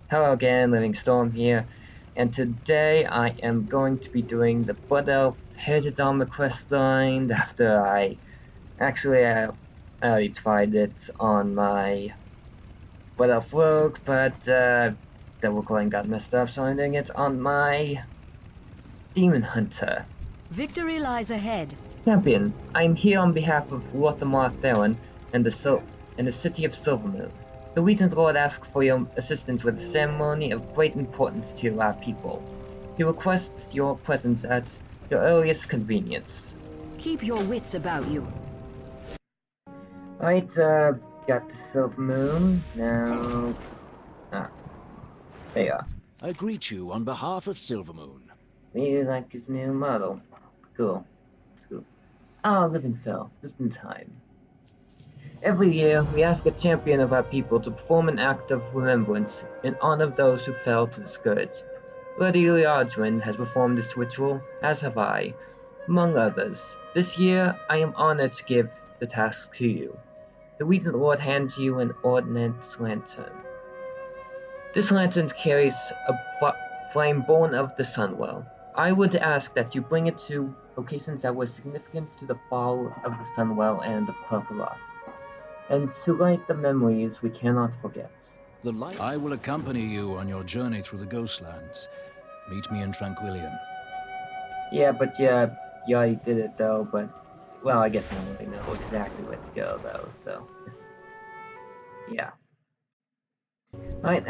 Hello again, Living Storm here, and today I am going to be doing the Blood Elf Heritage Armor Questline after I already tried it on my Blood Elf Rogue, but the recording got messed up, so I'm doing it on my Demon Hunter. Victory lies ahead. Champion, I am here on behalf of Lorthamar Theron and the city of Silvermoon. The Regent Lord asks for your assistance with a ceremony of great importance to our people. He requests your presence at your earliest convenience. Keep your wits about you. Right, got the Silvermoon. Now... there you are. I greet you on behalf of Silvermoon. Really like his new model. Cool. Ah, Living Fell, just in time. Every year, we ask a champion of our people to perform an act of remembrance in honor of those who fell to the scourge. Lady Liardwin has performed this ritual, as have I, among others. This year, I am honored to give the task to you. The Regent Lord hands you an ordnance lantern. This lantern carries a flame born of the Sunwell. I would ask that you bring it to locations that were significant to the fall of the Sunwell and of Quel'Thalas, and to light the memories we cannot forget. I will accompany you on your journey through the Ghostlands. Meet me in Tranquillium. Yeah, you already did it though, but, well, I guess no one really knows exactly where to go though, so, yeah. Right,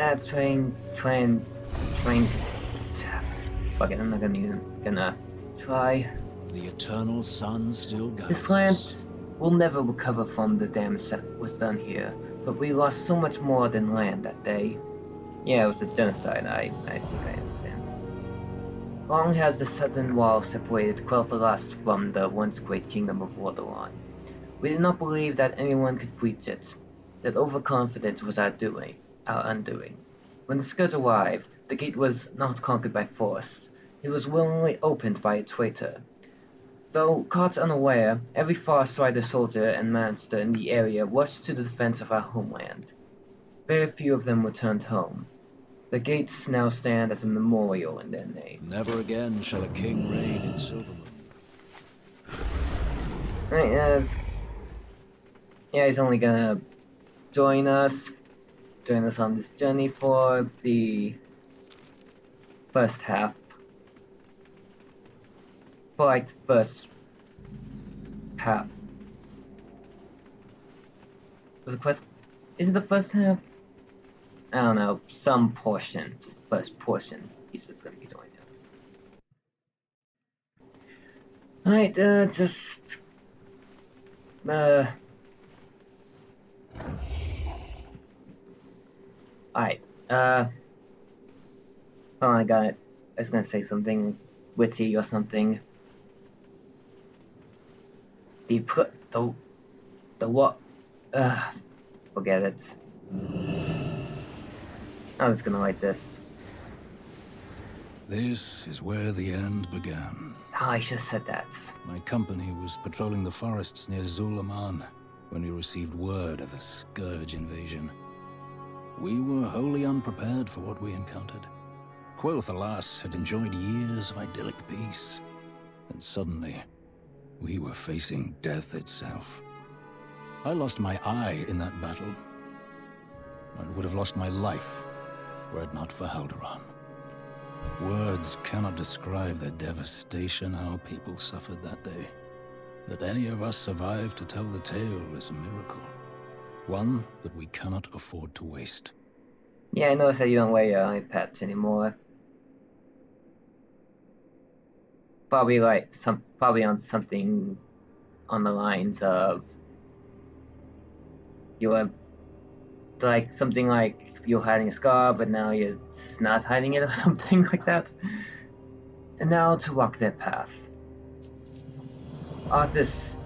fuck it, I'm not gonna try. The eternal sun still guides This land us. will never recover from the damage that was done here, but we lost so much more than land that day. Yeah, it was a genocide, I think I understand. Long has the southern wall separated Quel'Thalas from the once great kingdom of Lordaeron. We did not believe that anyone could breach it, that overconfidence was our undoing. When the Scourge arrived, the gate was not conquered by force. It was willingly opened by a traitor. Though caught unaware, every far-strider soldier and monster in the area rushed to the defense of our homeland. Very few of them returned home. The gates now stand as a memorial in their name. Never again shall a king reign in Silvermoon. Right, yeah, he's only gonna join us on this journey for the first half. For like the first half. Was the quest? Is it the first half? I don't know, some portion, just the first portion. He's just gonna be joining us. Alright, Alright, oh, I got it. I was gonna say something witty or something. The what? Forget it. I was gonna write this. This is where the end began. Oh, I should have said that. My company was patrolling the forests near Zulaman when we received word of the Scourge invasion. We were wholly unprepared for what we encountered. Quel'Thalas had enjoyed years of idyllic peace, and suddenly, we were facing death itself. I lost my eye in that battle, and would have lost my life were it not for Haldoran. Words cannot describe the devastation our people suffered that day. That any of us survived to tell the tale is a miracle. One that we cannot afford to waste. Yeah, I noticed that you don't wear your iPads anymore. Probably on something on the lines of you were like something like you're hiding a scar, but now you're not hiding it or something like that. And now to walk their path. Arthas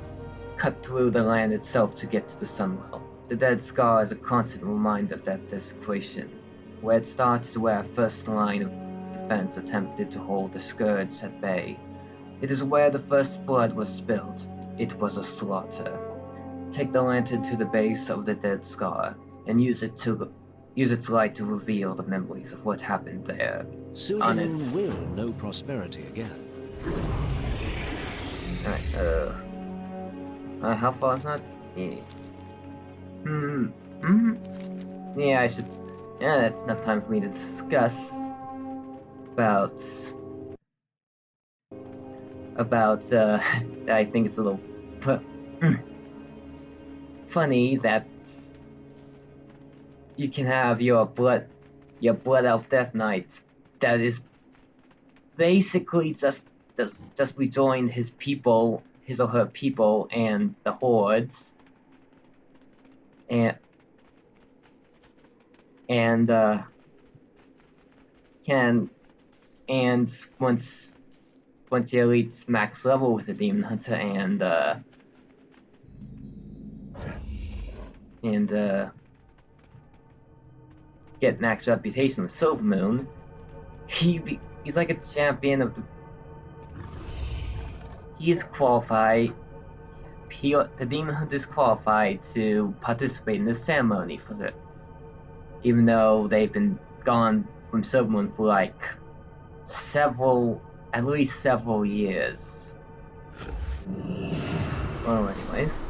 cut through the land itself to get to the Sunwell. The dead scar is a constant reminder of that desecration. Where it starts is where our first line of defense attempted to hold the Scourge at bay. It is where the first blood was spilled. It was a slaughter. Take the lantern to the base of the dead scar, and use it to use its light to reveal the memories of what happened there. Silver On Moon it. will know prosperity again. Alright, how far is that? Yeah. Yeah, I should. Yeah, that's enough time for me to discuss about. I think it's a little funny that you can have your blood elf death knight that is basically just rejoined his people, his or her people, and the hordes, and can and once the elite's max level with the demon hunter and get max reputation with Silver Moon, he's like a champion of the. He's qualified. The demon hunter is qualified to participate in this ceremony for it, even though they've been gone from Silver Moon for like at least several years. Well, anyways.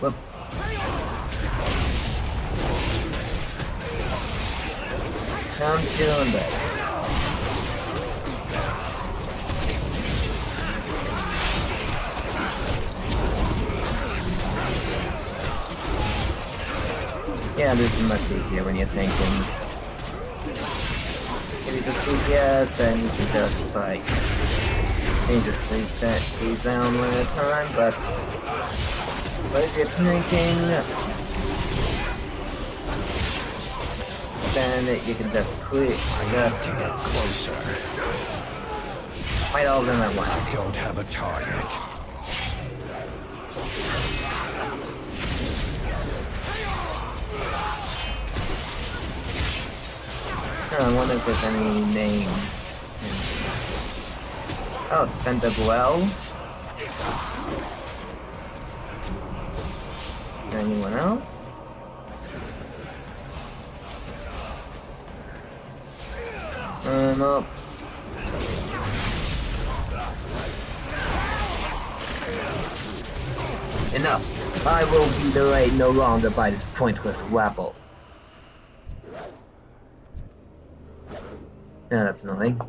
Whoop. I'm feeling better. Yeah, this is much easier when you're thinking. If you just do yes, then you can just like dangerously set these down one at a time, but if you're thinking, then you can just click To get closer. fight all of them at once. I don't have a target. I wonder if there's any name. Oh, Fendabuel. Anyone else? No. Enough. I will be delayed no longer by this pointless rabble. Yeah, that's annoying.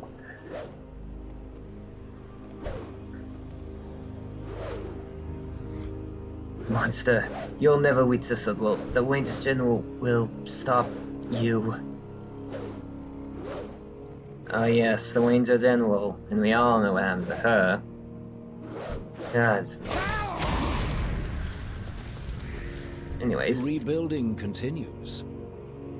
Monster, you'll never reach this level. The Wayne's General will stop you. Oh yes, the Wayne's are General, and we all know what happened to her. God. Anyways. Rebuilding continues.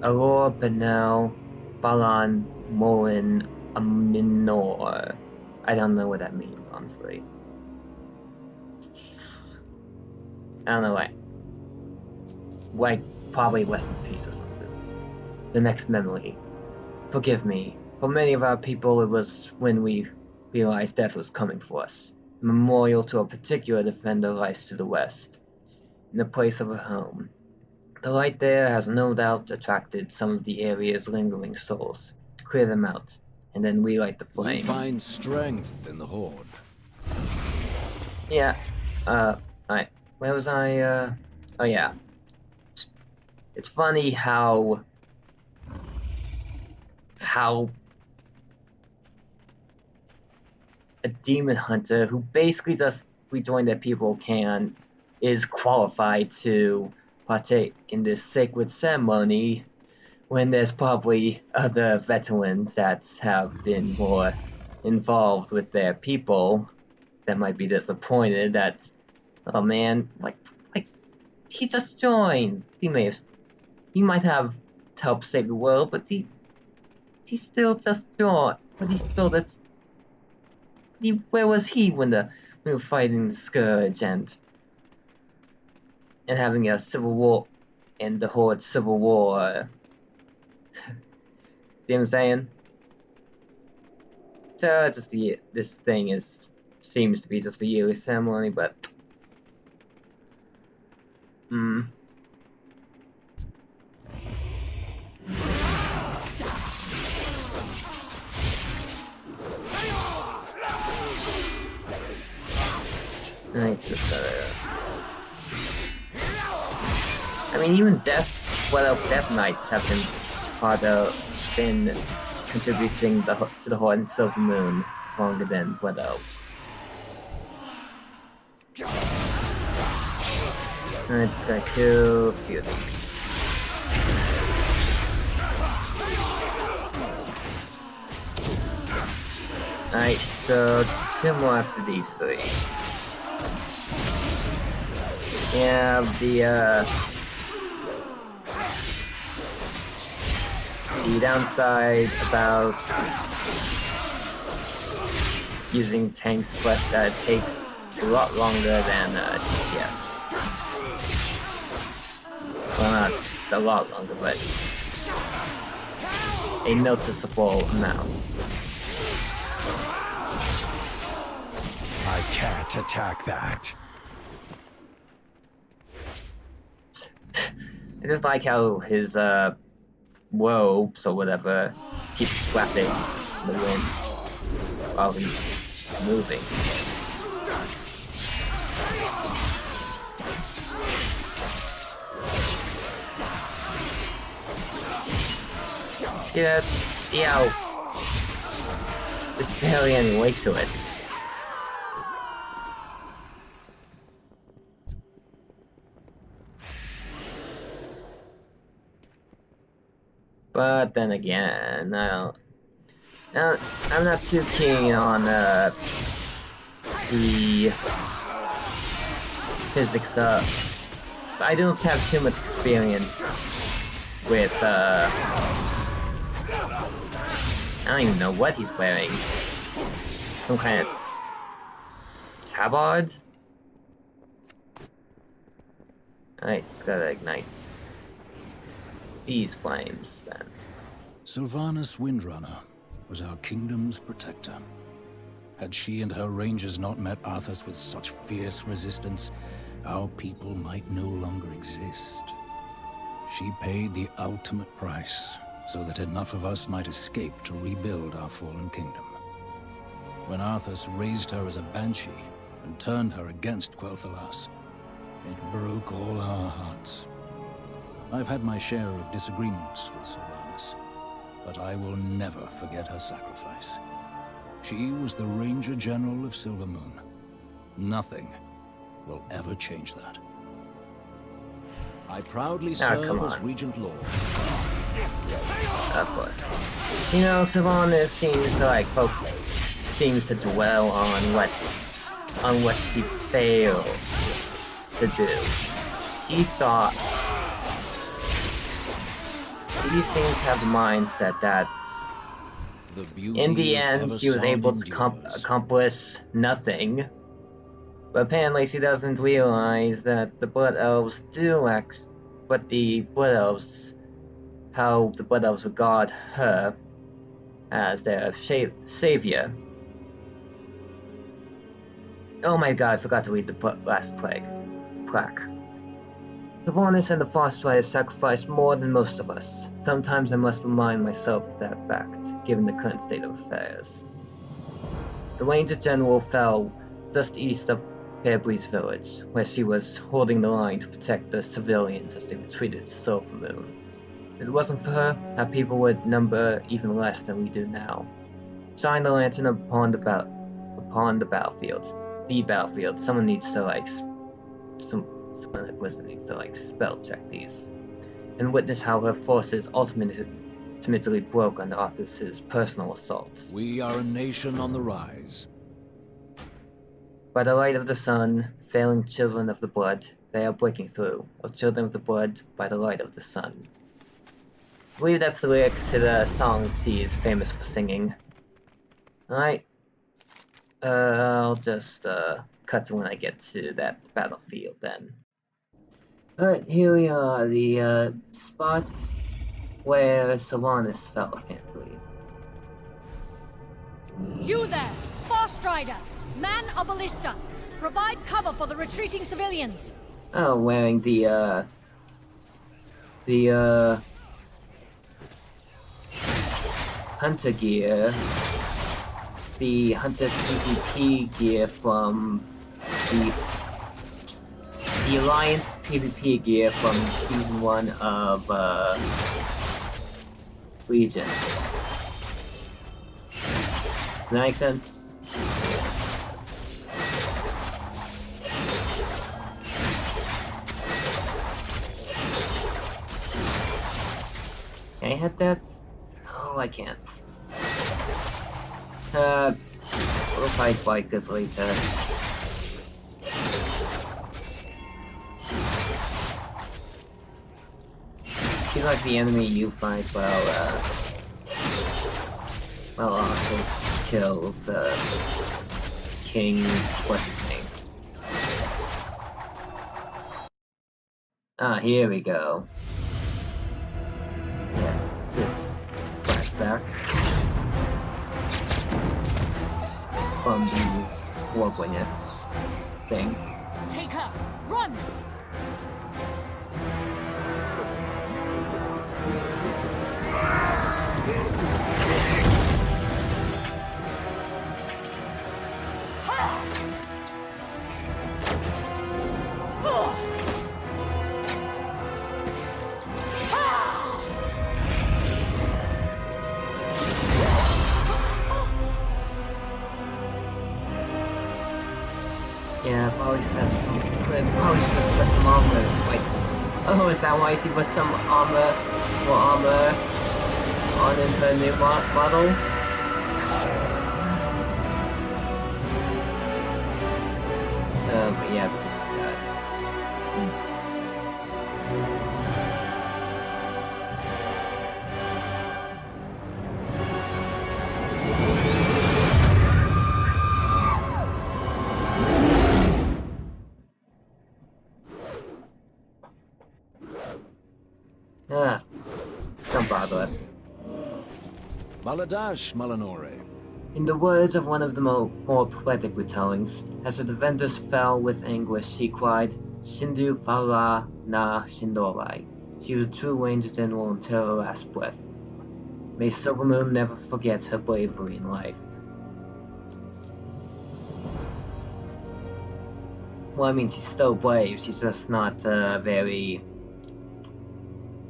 Aurora Benel, Balan, Morin, Aminor. I don't know what that means, honestly. I don't know, like probably rest in peace or something. The next memory. Forgive me. For many of our people, it was when we realized death was coming for us. A memorial to a particular defender lies to the west, in the place of a home. The light there has no doubt attracted some of the area's lingering souls. Clear them out, and then relight the We flame. find strength in the Horde. Yeah, alright. Where was I, oh yeah. It's funny how a demon hunter who basically just rejoined their people is qualified to partake in this sacred ceremony when there's probably other veterans that have been more involved with their people that might be disappointed that, oh man, like he just joined. He might have helped save the world, but he still just joined. But he still just. Where was he when we were fighting the Scourge and having a civil war and the Horde civil war? See what I'm saying? So it's just this thing seems to be just a yearly ceremony, but Hmm. I mean, even Death Knights have been contributing to the Horde and Silver Moon longer than Blood Elves. Alright, just gonna kill a few of these. Alright, so 2 more after these 3. Yeah, the downside about using tanks plus that takes a lot longer than DPS. Well, not a lot longer, but a noticeable amount. I can't attack that. I just like how his robes or whatever just keep flapping in the wind while he's moving. Yeah, there's barely any weight to it. But then again, I'm not too keen on the physics of. I don't have too much experience with I don't even know what he's wearing. Some kind of tabard? Alright, just gotta ignite these flames then. Sylvanas Windrunner was our kingdom's protector. Had she and her rangers not met Arthas with such fierce resistance, our people might no longer exist. She paid the ultimate price, so that enough of us might escape to rebuild our fallen kingdom. When Arthas raised her as a banshee and turned her against Quel'Thalas, it broke all our hearts. I've had my share of disagreements with Sylvanas, but I will never forget her sacrifice. She was the Ranger General of Silvermoon. Nothing will ever change that. I proudly serve as Regent Lord. Of course. You know, Sylvanas seems to dwell on what she failed to do. She seems to have the mindset that in the end she was able to accomplish nothing. But apparently she doesn't realize that the Blood Elves how the Blood Elves regard her as their savior. Oh my god, I forgot to read the last plaque. Sylvanas and the Frostriders sacrificed more than most of us. Sometimes I must remind myself of that fact, given the current state of affairs. The Ranger General fell just east of Fairbreeze Village, where she was holding the line to protect the civilians as they retreated to Silvermoon. If it wasn't for her, our people would number even less than we do now. Shine the lantern upon the battlefield. The battlefield. Someone needs to someone at Blizzard needs to spell check these. And witness how her forces ultimately broke under Arthas' personal assaults. We are a nation on the rise. By the light of the sun, failing children of the blood, they are breaking through. O children of the blood, by the light of the sun. I believe that's the lyrics to the song she is famous for singing. Alright. I'll just cut to when I get to that battlefield then. Alright, here we are, the spot where Sylvanas fell, apparently. You there, Froststrider! Man a ballista! Provide cover for the retreating civilians! Oh, wearing the hunter gear, the hunter PvP gear from the Alliance PvP gear from season 1 of Legion. Does that make sense? Can I hit that? Oh, I can't. We'll fight this later. Seems like the enemy you fight well also kills King, what's his name? Ah, here we go. Yes, this flashback from the Warbringer thing. Take her! Run! Yeah, probably should have some. Probably should have put some armor. Like, oh, is that why she put some armor, more armor, on in her new model? But yeah. Don't bother us. Baladash, Malinore. In the words of one of the more poetic retellings, as the defenders fell with anguish, she cried, Shindu Fala na Shindorai. She was a true ranger general until her last breath. May Silvermoon never forget her bravery in life. Well, I mean, she's still brave, she's just not very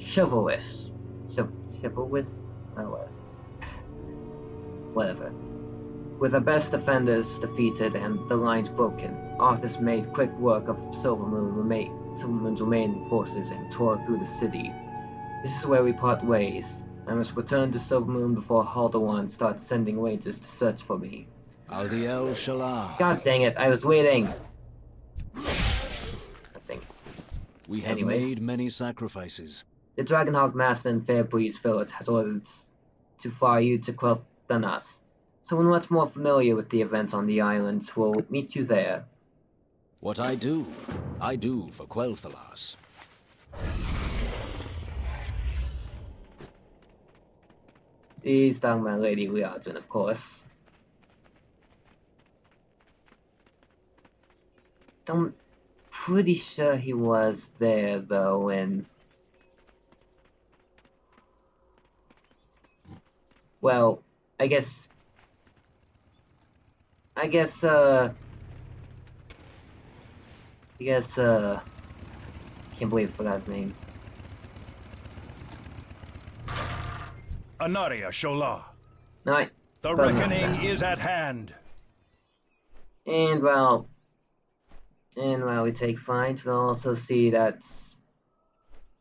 chivalrous. Chivalrous? Oh, whatever. With her best defenders defeated and the lines broken, Arthas made quick work of Silvermoon's remaining forces and tore through the city. This is where we part ways. I must return to Silvermoon before Haldewan starts sending rangers to search for me. Aldiel Shalah. God dang it, I was waiting! I think. We have made many sacrifices. The Dragonhawk Master in Fairbreeze Village has ordered to fly you to Quel'Thanas. Someone much more familiar with the events on the islands will meet you there. What I do for Quel'Thalas. He's talking about Lady Liadrin, of course. I'm pretty sure he was there, though, when... Well, I guess, can't believe I forgot his name. Anaria Shola. No, The reckoning is at hand. And while we take flight, we'll also see that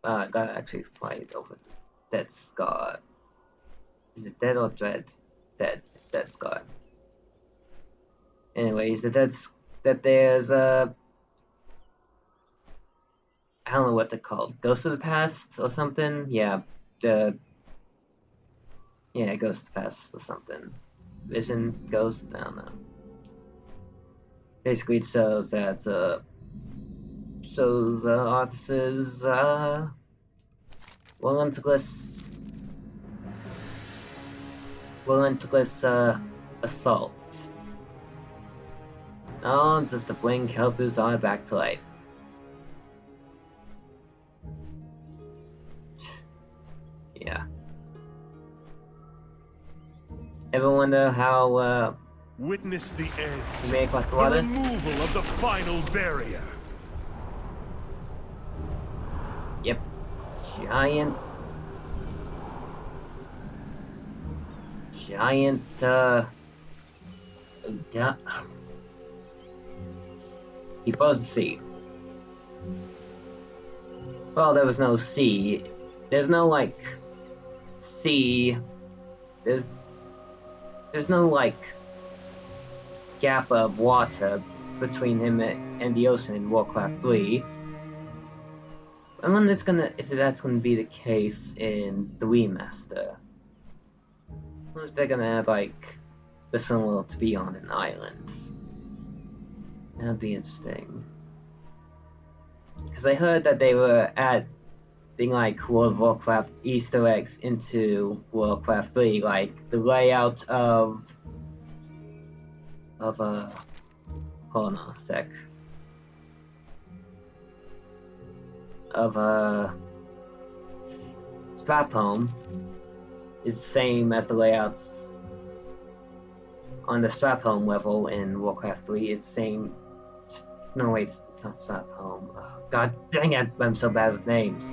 gotta actually fly it over. That's Scar. Is it Dead or Dread? Dead. Dead Scar. Anyways, that there's I don't know what they're called. Ghost of the Past or something? Yeah. Ghost of the Past or something. Vision, Ghost, I don't know. Basically it shows that Arthas's relentless assaults. Oh, just to bring Kel'Thuzad back to life. Yeah. Ever wonder how Witness the end. we made it across the The water? removal of the final barrier. Yep. Giant, yeah. He froze the sea. Well, there was no sea. There's no, like, sea. There's no, like, gap of water between him and the ocean in Warcraft 3. I wonder if that's gonna be the case in the remaster. I wonder if they're gonna add, like, the sun world to be on an island. That'd be interesting. Because I heard that they were adding, like, World of Warcraft Easter eggs into Warcraft 3, like the layout of hold on a sec. Of Stratholme is the same as the layouts on the Stratholme level in Warcraft 3. It's the same. No, wait, it's not Stratholme. Oh, God dang it, I'm so bad with names.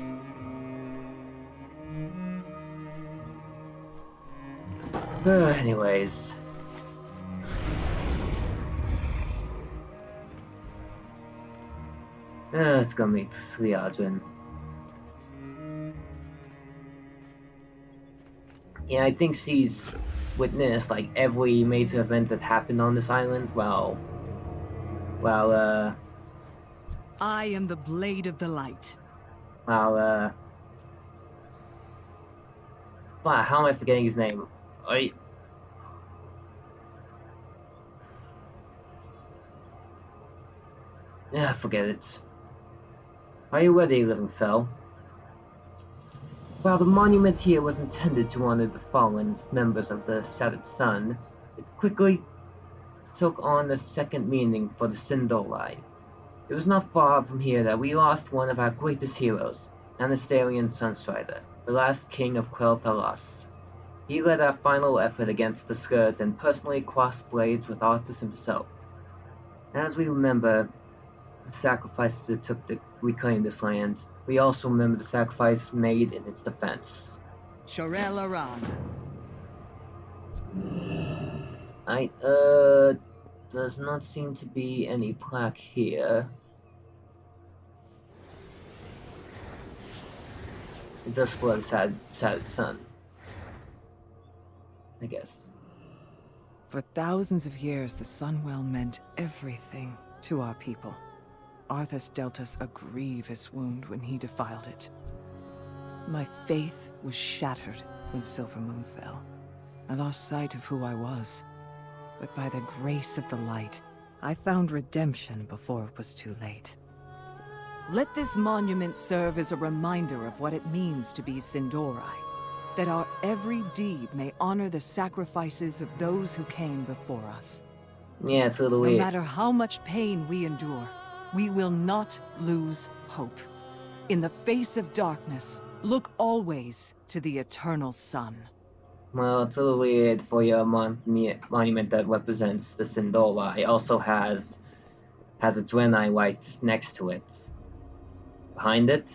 Anyways. Let's go meet Sliadrin. Yeah, I think she's witnessed, like, every major event that happened on this island while, I am the Blade of the Light. wow, how am I forgetting his name? Yeah, forget it. Are you ready, Living Fell? While the monument here was intended to honor the fallen members of the Shattered Sun, it quickly took on a second meaning for the Sindolai. It was not far from here that we lost one of our greatest heroes, Anastarian Sunstrider, the last king of Quel'Thalas. He led our final effort against the Scourge and personally crossed blades with Arthas himself. As we remember the sacrifices it took to reclaim this land, we also remember the sacrifice made in its defense. Shorel Aran. Does not seem to be any plaque here. It does for the Shattered Sun, I guess. For thousands of years, the Sunwell meant everything to our people. Arthas dealt us a grievous wound when he defiled it. My faith was shattered when Silvermoon fell. I lost sight of who I was. But by the grace of the light, I found redemption before it was too late. Let this monument serve as a reminder of what it means to be Sin'dorei, that our every deed may honor the sacrifices of those who came before us. Yeah, it's a little No weird. matter how much pain we endure, we will not lose hope. In the face of darkness, look always to the eternal sun. Well, it's a little weird for your monument that represents the Sin'dorei also has a Draenei light next to it. Behind it?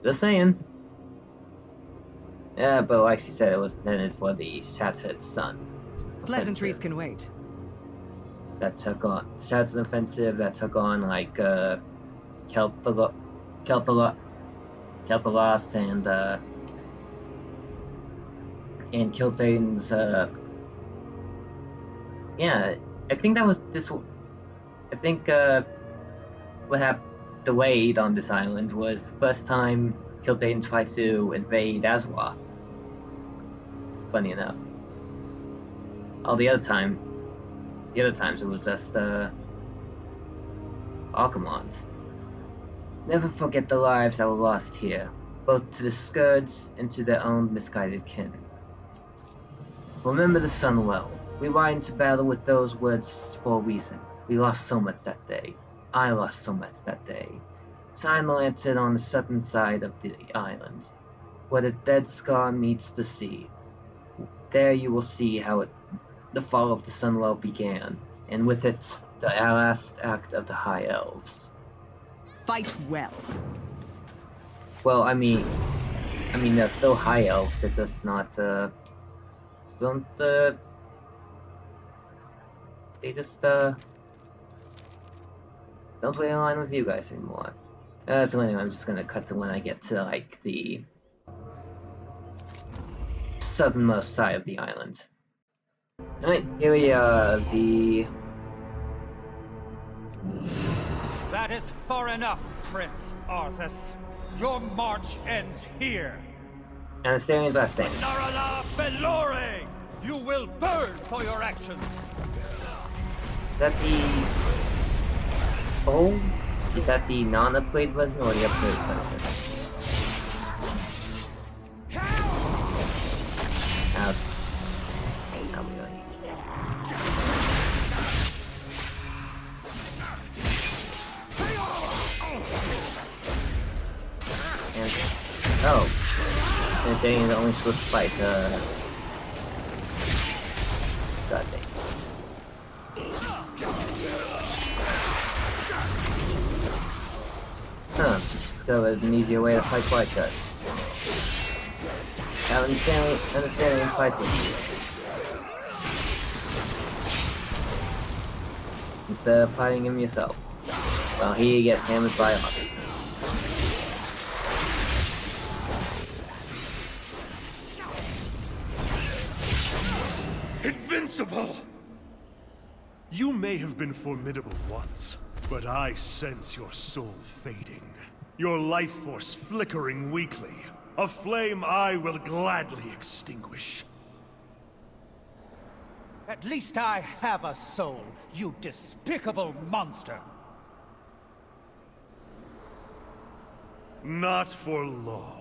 Just saying. Yeah, but like she said, it was intended for the Shattered Sun. Pleasantries can wait. That took on Shattered Offensive, that took on like Quel'Thalas and Kil'jaeden's yeah, I think that was this. I think what happened delayed on this island was the first time Kil'jaeden tried to invade Azeroth. Funny enough, all the other times it was just Archimonde. Never forget the lives that were lost here, both to the Scourge and to their own misguided kin. Remember the sun well. We ride into battle with those words for a reason. We lost so much that day. I lost so much that day. Shine the lantern on the southern side of the island. where the Dead Scar meets the sea. There you will see how the fall of the Sunwell began, and with it, the last act of the High Elves. Fight well. Well, I mean, they're still High Elves. They're just not. They just don't really align with you guys anymore. So anyway, I'm just gonna cut to when I get to like the southernmost side of the island. Alright, here we are, the... That is far enough, Prince Arthas. Your march ends here. Anastarian's last stand. Narala Belore! You will burn for your actions! Is that the... Oh? Is that the non-upgrade version or the upgrade version? Not really. And, oh. Anastarian's only supposed to fight, God dang. Huh, discovered an easier way to fight White Guts. Now understanding fight with you. Instead of fighting him yourself. Well, he gets hammered by others. Invincible! You may have been formidable once, but I sense your soul fading. Your life force flickering weakly. A flame I will gladly extinguish. At least I have a soul, you despicable monster! Not for long.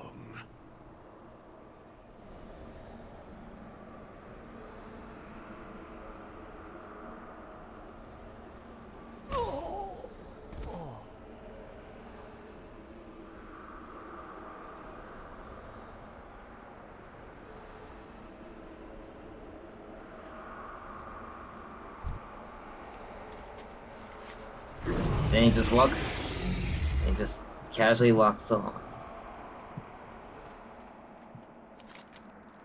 Then he just walks, and just casually walks along.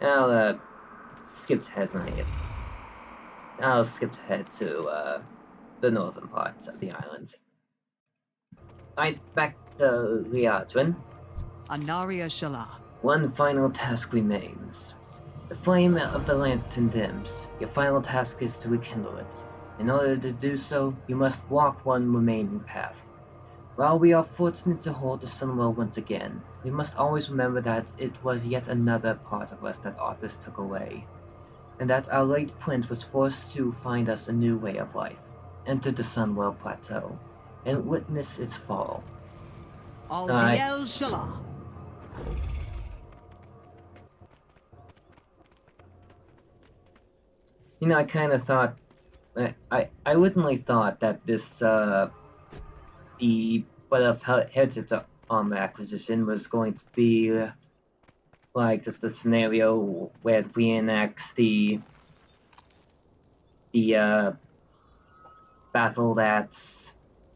I'll skip ahead I'll skip ahead to the northern parts of the island. Right back to Liatwin. Anaria Shala. One final task remains. The flame of the lantern dims. Your final task is to rekindle it. In order to do so, you must walk one remaining path. While we are fortunate to hold the Sunwell once again, we must always remember that it was yet another part of us that Arthas took away, and that our late prince was forced to find us a new way of life, enter the Sunwell Plateau, and witness its fall. Aldiel Shala. You know, I kind of thought, I originally thought that this, the Blood of Heritage Armor acquisition was going to be, like, just a scenario where it reenacts the battle that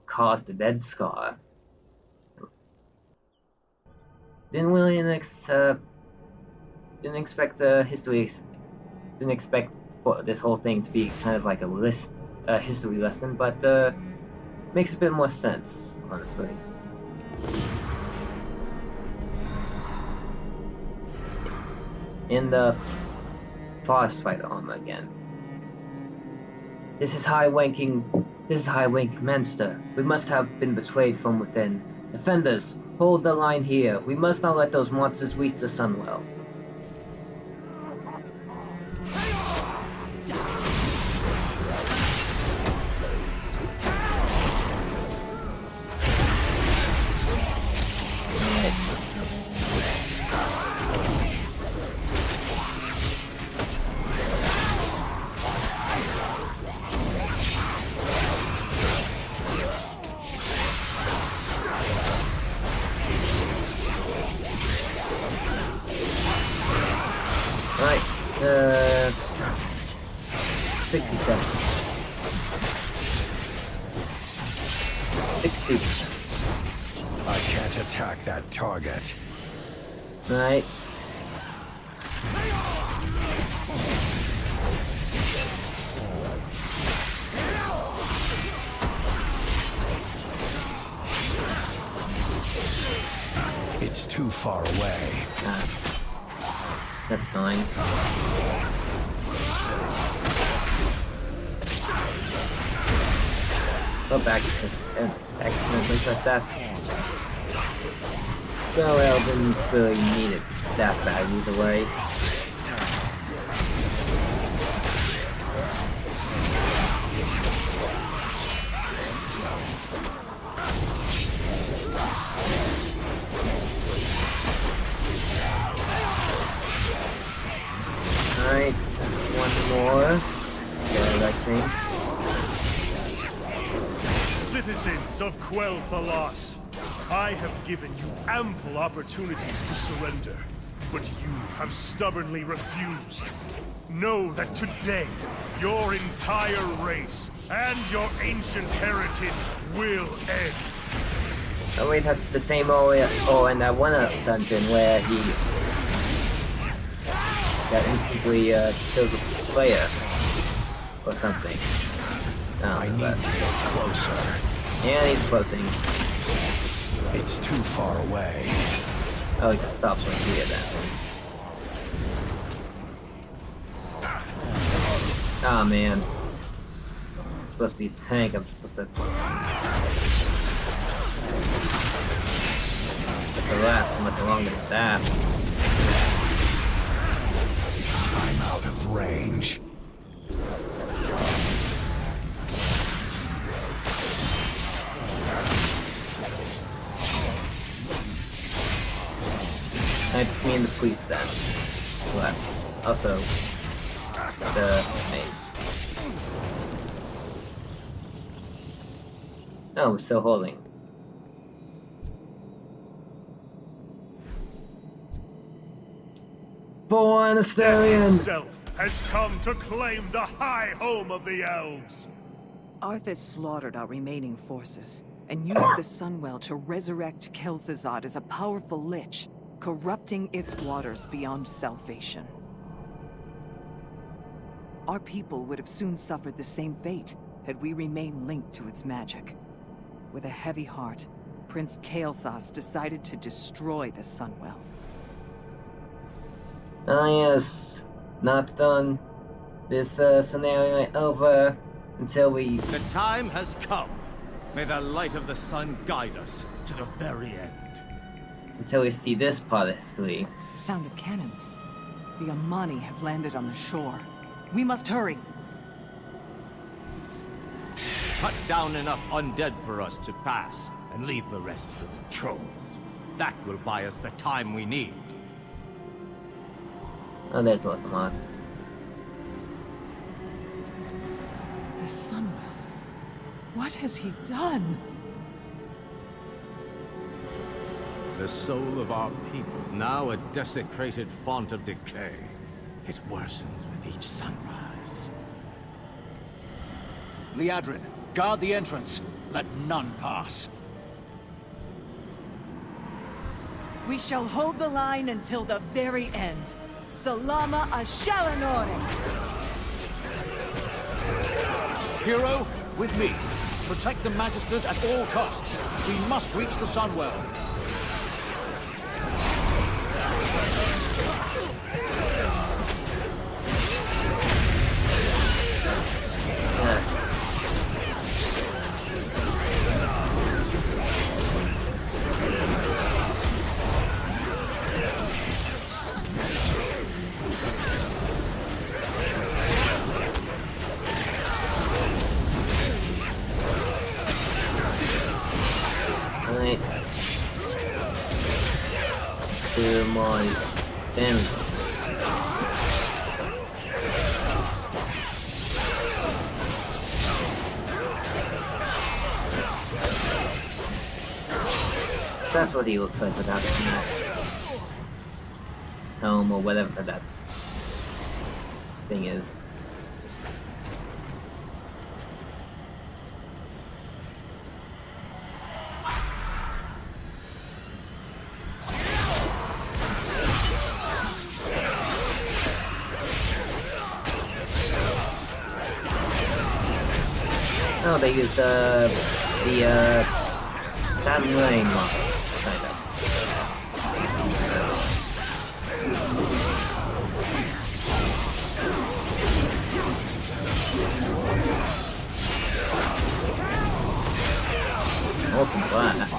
caused the Dead Scar. Didn't expect for this whole thing to be kind of like a history lesson, but makes a bit more sense, honestly. In the Forest Fighter armor again. This is high-ranking Manster. We must have been betrayed from within. Defenders, hold the line here. We must not let those monsters reach the Sunwell. 67. 60. I can't attack that target. Right. It's too far away. That's fine. Go back to accidentally press that. So well, didn't really need it that bad either way. Alright, one more. Good, I think. Citizens of Questline, I have given you ample opportunities to surrender, but you have stubbornly refused. Know that today, your entire race and your ancient heritage will end. Oh wait, that's the same in that one dungeon where he got instantly kills a player or something. I need to get closer. And he's floating. It's too far away. Oh, he just stops right here then. Ah, man. It's supposed to be a tank. I'm supposed to. But the last much longer than that. I'm out of range. It's me and the police then. Left. Also, the main. No, we're still holding. Born Asterian! Itself has come to claim the high home of the elves. Arthas slaughtered our remaining forces, and used the Sunwell to resurrect Kel'Thuzad as a powerful lich, corrupting its waters beyond salvation. Our people would have soon suffered the same fate had we remained linked to its magic. With a heavy heart, Prince Kael'thas decided to destroy the Sunwell. Ah yes, not done. This scenario ain't over until we... The time has come. May the light of the sun guide us to the very end. Until we see this part of history. Sound of cannons. The Amani have landed on the shore. We must hurry. Cut down enough undead for us to pass, and leave the rest for the trolls. That will buy us the time we need. Oh, there's Orthamon. The Sunwell. What has he done? The soul of our people, now a desecrated font of decay. It worsens with each sunrise. Liadrin, guard the entrance. Let none pass. We shall hold the line until the very end. Salama Ashalanore! Hero, with me. Protect the Magisters at all costs. We must reach the Sunwell. Alright. To my damage. That's what he looks like without his helm or whatever that thing is. Oh, they used the Saturn Lane model, kind of. Open blast.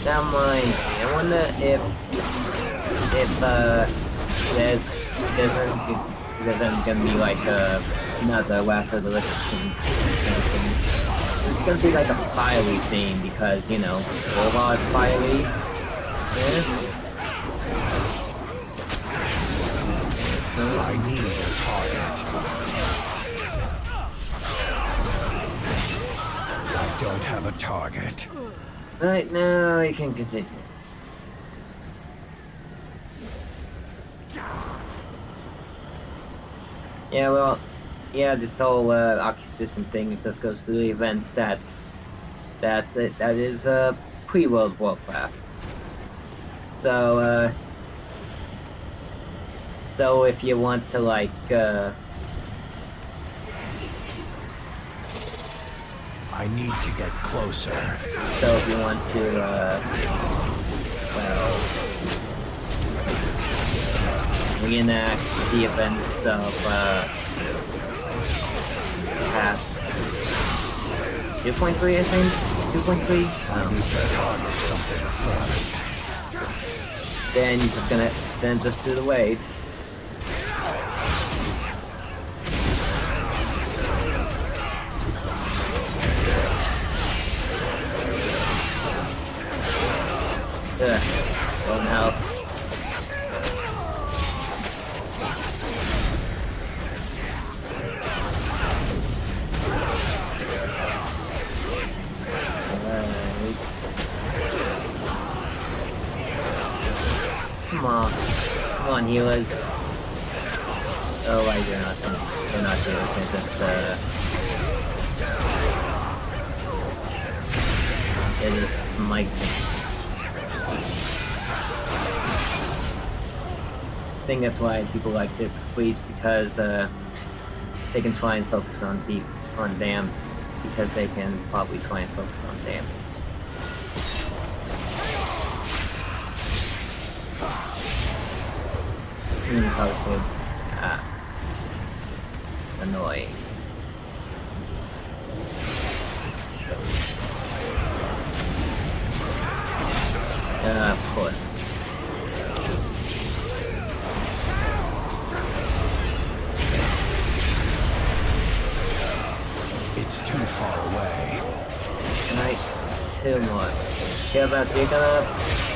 Down line. I wonder if there's gonna be like another Wrath of the Lich King kind of thing. It's gonna be like a fiery theme because, you know, Warlord fiery. Yeah. I need a target. I don't have a target. Right now, you can continue. Yeah, well, yeah, this whole Arctic thing just goes through the events. That's it. That is pre-World Warcraft. So, so if you want to like, I need to get closer. so if you want to, well, reenact the events of past 2.3, I think? 2.3? I need to target something first. Then you're just gonna, then just do the wave. One health. Come on, healers. Oh, wait, you're not healers. You're just miking. I think that's why people like this quiz, because they can try and focus on damage, because they can probably try and focus on damage. Probably could. Annoying. Of course. It's too far away. Right, too much. Care about you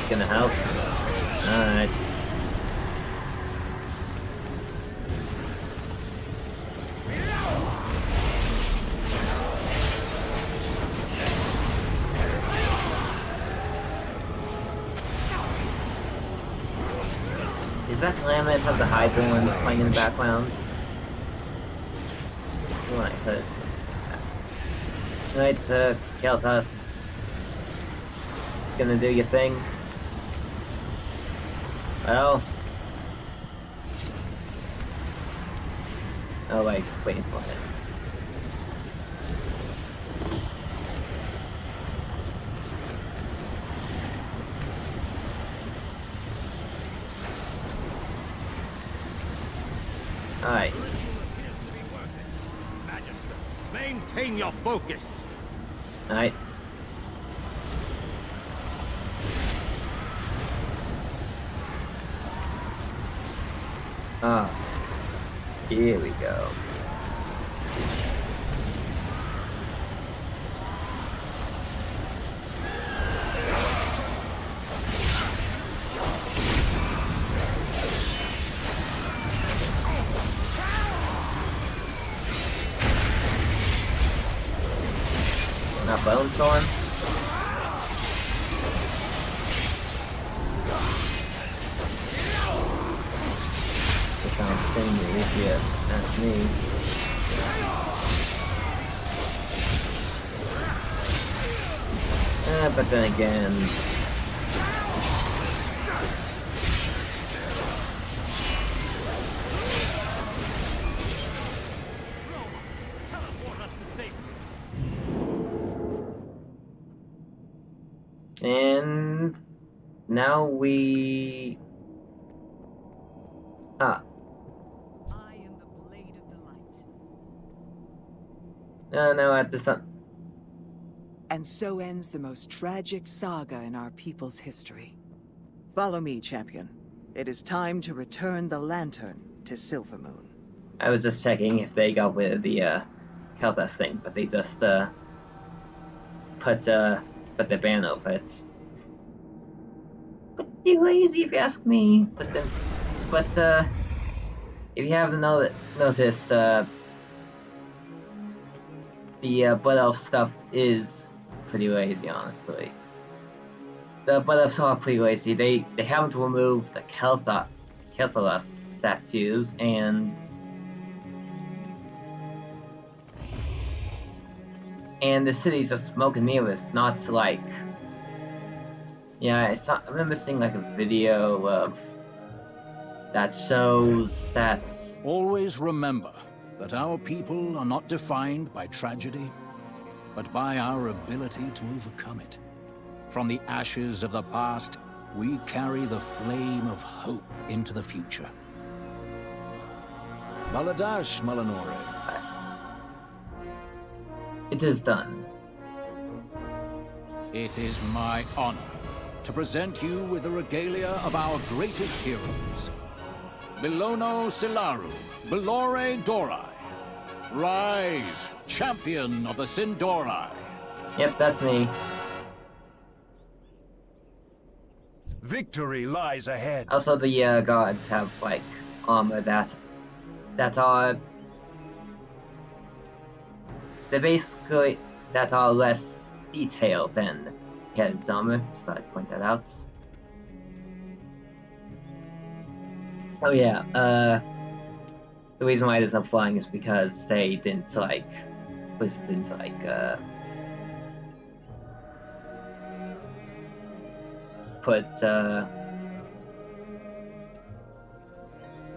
gonna help? Alright. Is that Lament of the Hydra one playing in the background? Right, but... Right, Kel'Thas. Gonna do your thing. Well... Oh wait, waiting for it. Alright. Maintain your focus. Alright. Ah. Here we go. Not Bone Storm. something new if you ask me. But then again... And now we... I am the blade of the light. Now at the sun. And so ends the most tragic saga in our people's history. Follow me, champion. It is time to return the lantern to Silvermoon. I was just checking if they got rid of the Keltas thing, but they just put the ban over it. Pretty lazy if you ask me. But if you haven't noticed, the Blood Elf stuff is pretty lazy, honestly. The Blood Elves are pretty lazy. They haven't removed the Keltas statues, and the city's just smoke and mirrors, not like... Yeah, I remember seeing like a video of that shows that... Always remember that our people are not defined by tragedy, but by our ability to overcome it. From the ashes of the past, we carry the flame of hope into the future. Baladash, Malanore. It is done. It is my honor to present you with the regalia of our greatest heroes. Bilono Silaru, Belore Dorai. Rise, champion of the Sindorai. Yep, that's me. Victory lies ahead. Also, the gods have like armor that are... They're basically that are less detailed than Head's armor. Just thought I'd point that out. Oh yeah, the reason why it isn't flying is because they didn't like put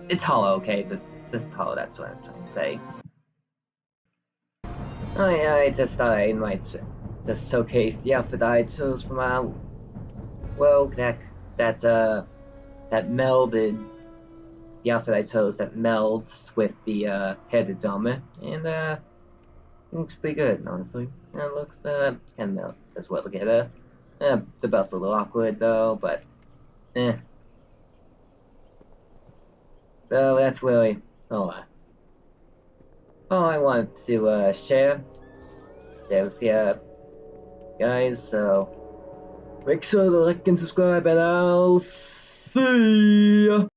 it's hollow, okay, it's just hollow, that's what I'm trying to say. Oh yeah, I just thought I might just showcase the outfit I chose from our world that melded the outfit I chose that melds with the headed armor, and it looks pretty good, honestly. And it looks can meld as well together. The belt's a little awkward though, but eh. So that's really all I wanted to share with you guys. So make sure to like and subscribe, and I'll see ya.